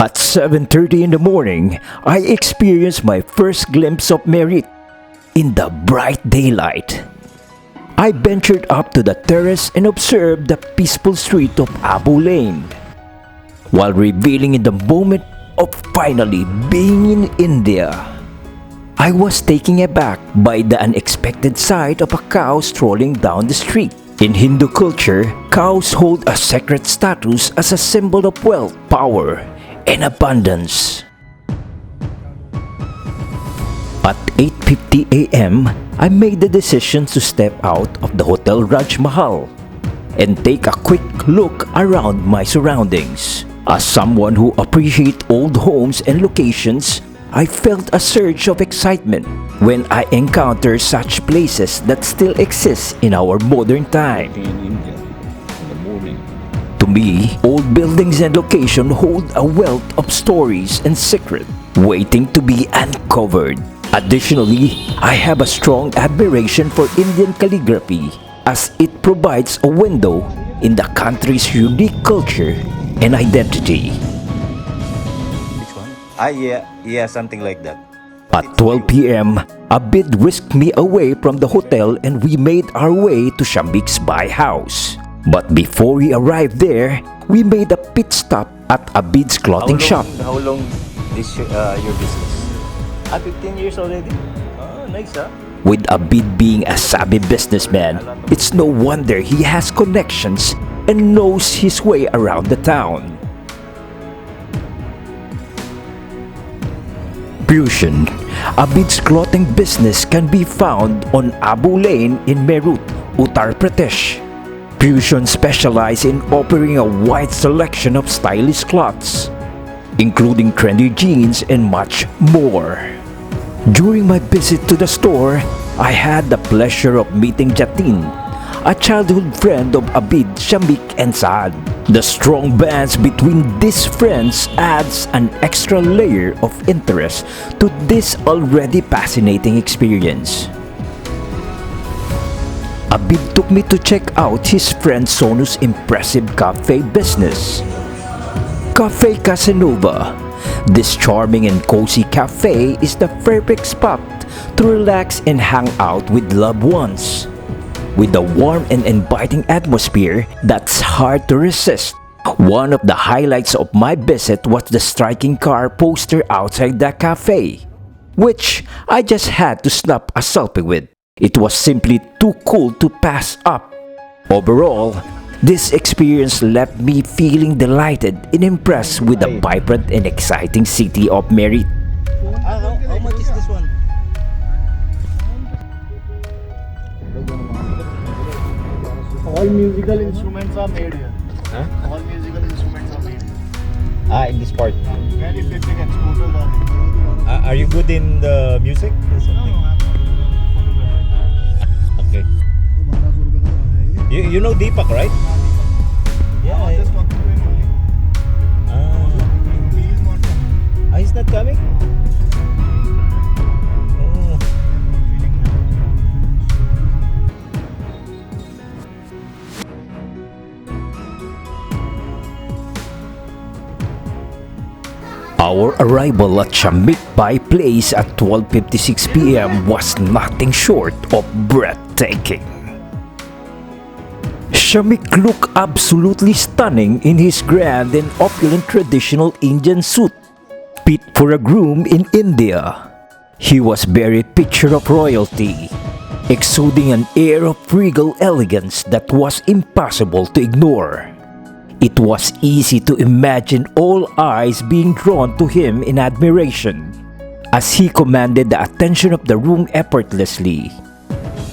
At 7:30 in the morning, I experienced my first glimpse of Meerut in the bright daylight. I ventured up to the terrace and observed the peaceful street of Abu Lane, while revealing in the moment of finally being in India. I was taken aback by the unexpected sight of a cow strolling down the street. In Hindu culture, cows hold a sacred status as a symbol of wealth, power, and abundance. At 8:50 a.m., I made the decision to step out of the Hotel RAJMAHAL and take a quick look around my surroundings. As someone who appreciates old homes and locations, I felt a surge of excitement when I encountered such places that still exist in our modern time. To me, old buildings and locations hold a wealth of stories and secrets waiting to be uncovered. Additionally, I have a strong admiration for Indian calligraphy as it provides a window in the country's unique culture and identity. Which one? Yeah, something like that. At 12 p.m., ABID whisked me away from the hotel and we made our way to SHAMIQ's buy house. But before we arrived there, we made a pit stop at ABID's clothing shop. How long this your business? 15 years already? Oh, nice huh? With ABID being a savvy businessman, it's no wonder he has connections and knows his way around the town. Fusion, ABID's clothing business can be found on Abu Lane in Meerut, Uttar Pradesh. Fusion specializes in offering a wide selection of stylish clothes, including trendy jeans and much more. During my visit to the store, I had the pleasure of meeting JATIN, a childhood friend of ABID, SHAMIQ, and SAAD. The strong bonds between these friends adds an extra layer of interest to this already fascinating experience. ABID took me to check out his friend SONU's impressive cafe business. Cafe CASANOVÂ. This charming and cozy cafe is the perfect spot to relax and hang out with loved ones. With a warm and inviting atmosphere that's hard to resist. One of the highlights of my visit was the striking car poster outside the cafe, which I just had to snap a selfie with. It was simply too cool to pass up. Overall, this experience left me feeling delighted and impressed with the vibrant and exciting city of Meerut. How much is this one? All musical instruments are made here. Huh? All musical instruments are made here. In this part. Very big exporters are there. Are you good in the music? No, I'm not Okay. You know Deepak, right? Yeah, I just talking to him only. He is not coming. He's not coming? Oh. Our arrival at SHAMIQ Buy Place at 12:56 p.m. was nothing short of breathtaking. SHAMIQ looked absolutely stunning in his grand and opulent traditional Indian suit, fit for a groom in India. He was very picture of royalty, exuding an air of regal elegance that was impossible to ignore. It was easy to imagine all eyes being drawn to him in admiration, as he commanded the attention of the room effortlessly.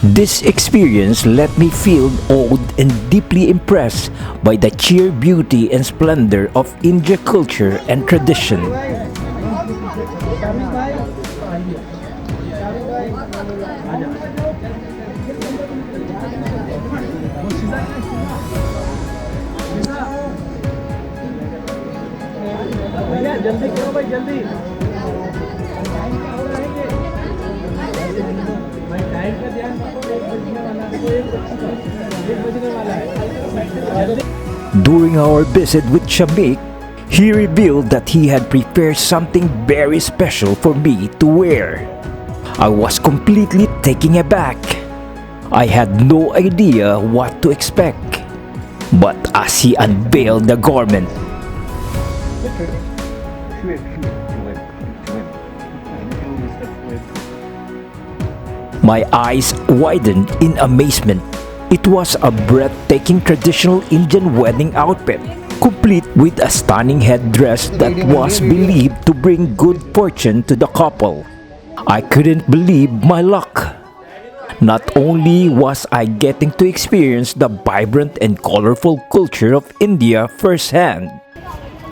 This experience let me feel awed and deeply impressed by the sheer beauty and splendor of Indian culture and tradition. जल्दी करो भाई जल्दी भाई टाइम का ध्यान रखो 1 बजने वाला है During our visit with SHAMIQ, He revealed that he had prepared something very special for me to wear. I was completely taken aback. I had no idea what to expect. But as he unveiled the garment, my eyes widened in amazement. It was a breathtaking traditional Indian wedding outfit, complete with a stunning headdress that was believed to bring good fortune to the couple. I couldn't believe my luck. Not only was I getting to experience the vibrant and colorful culture of India firsthand,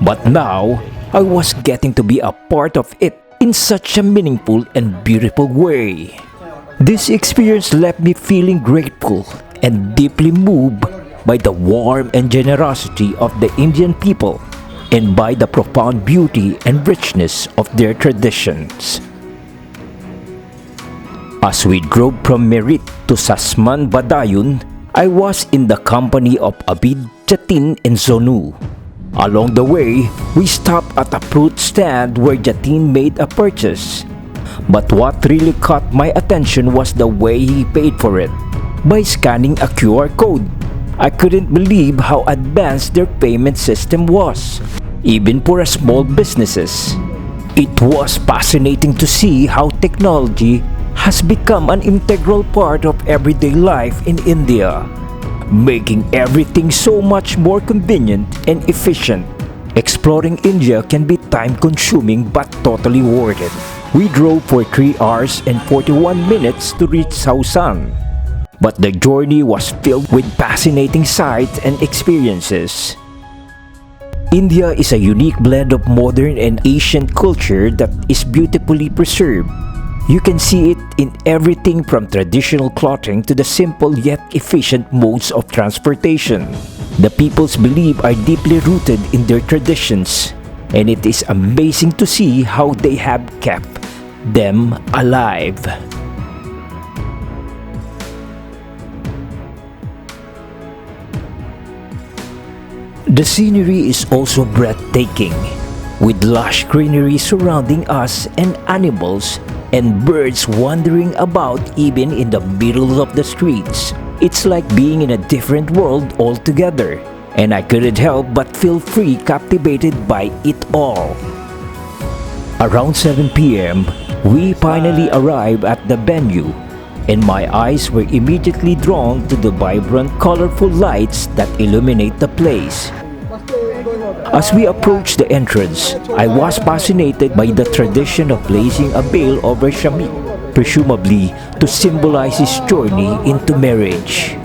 but now I was getting to be a part of it in such a meaningful and beautiful way. This experience left me feeling grateful and deeply moved by the warmth and generosity of the Indian people and by the profound beauty and richness of their traditions. As we drove from Meerut to SASWAN, Badayun, I was in the company of ABID, JATIN, and SONU. Along the way, we stopped at a fruit stand where JATIN made a purchase. But what really caught my attention was the way he paid for it, by scanning a QR code. I couldn't believe how advanced their payment system was, even for small businesses. It was fascinating to see how technology has become an integral part of everyday life in India, making everything so much more convenient and efficient. Exploring India can be time-consuming but totally worth it. We drove for 3 hours and 41 minutes to reach SAWSAN, but the journey was filled with fascinating sights and experiences. India is a unique blend of modern and ancient culture that is beautifully preserved. You can see it in everything from traditional clothing to the simple yet efficient modes of transportation. The people's beliefs are deeply rooted in their traditions, and it is amazing to see how they have kept them alive. The scenery is also breathtaking, with lush greenery surrounding us and animals and birds wandering about even in the middle of the streets. It's like being in a different world altogether, and I couldn't help but feel captivated by it all. Around 7 p.m., we finally arrived at the venue, and my eyes were immediately drawn to the vibrant, colorful lights that illuminate the place. As we approached the entrance, I was fascinated by the tradition of placing a veil over SHAMIQ, presumably to symbolize his journey into marriage.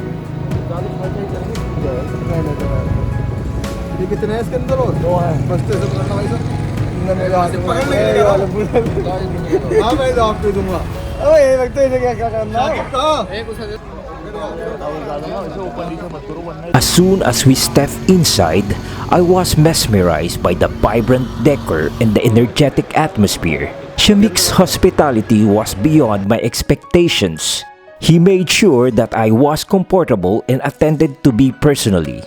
As soon as we stepped inside, I was mesmerized by the vibrant decor and the energetic atmosphere. SHAMIQ's hospitality was beyond my expectations. He made sure that I was comfortable and attended to me personally,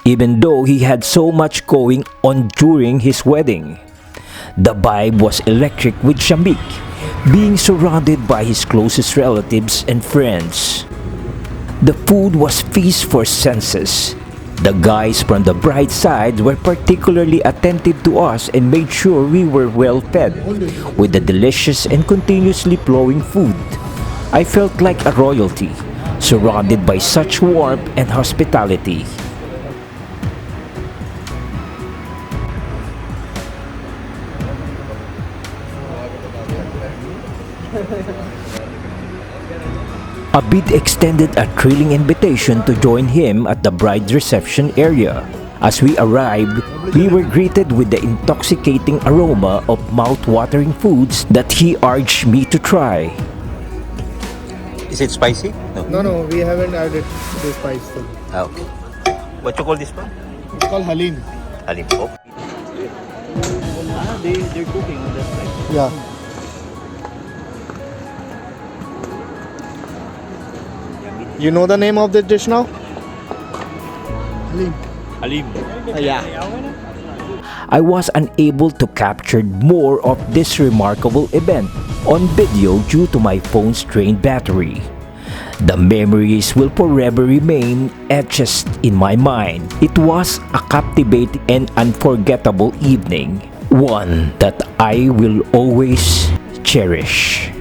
even though he had so much going on during his wedding. The vibe was electric with SHAMIQ, being surrounded by his closest relatives and friends. The food was feast for senses. The guys from the bride side were particularly attentive to us and made sure we were well fed with the delicious and continuously flowing food. I felt like a royalty, surrounded by such warmth and hospitality. ABID extended a thrilling invitation to join him at the bride's reception area. As we arrived, we were greeted with the intoxicating aroma of mouth-watering foods that he urged me to try. Is it spicy? No, we haven't added the spice. Okay. What you call this one? It's called halim. Halim. Oh. They're cooking on that side. Yeah. You know the name of the dish now? Halim. Halim. Yeah. I was unable to capture more of this remarkable event on video due to my phone's drained battery. The memories will forever remain etched in my mind. It was a captivating and unforgettable evening, one that I will always cherish.